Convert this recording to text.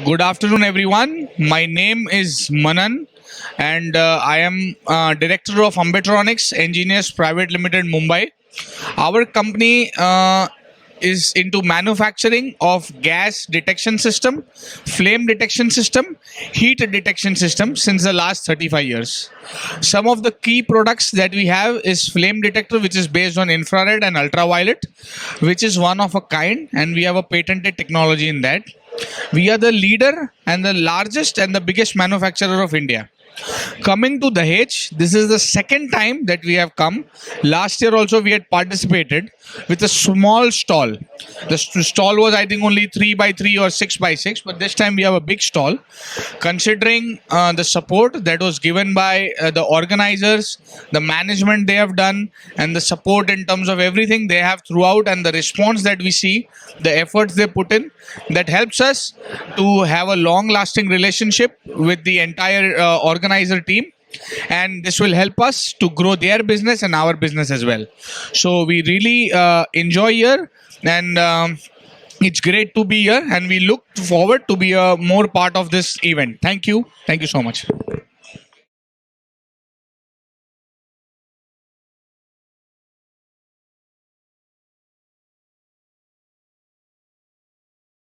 Good afternoon, everyone. My name is Manan, and I am director of Ambetronics Engineers Pvt Ltd, Mumbai. Our company is into manufacturing of gas detection system, flame detection system, heat detection system since the last 35 years. Some of the key products that we have is flame detector, which is based on infrared and ultraviolet, which is one of a kind, and we have a patented technology in that. We are the leader and the largest and the biggest manufacturer of India. Coming to Dahej, this is the second time that we have come. Last year also we had participated with a small stall. The stall was, I think, only 3 by 3 or 6 by 6, but this time we have a big stall. Considering the support that was given by the organizers, the management they have done, and the support in terms of everything they have throughout, and the response that we see, the efforts they put in, that helps us to have a long-lasting relationship with the entire organizer team, and this will help us to grow their business and our business as well. So we really enjoy here, and it's great to be here, and we look forward to be a more part of this event. Thank you so much.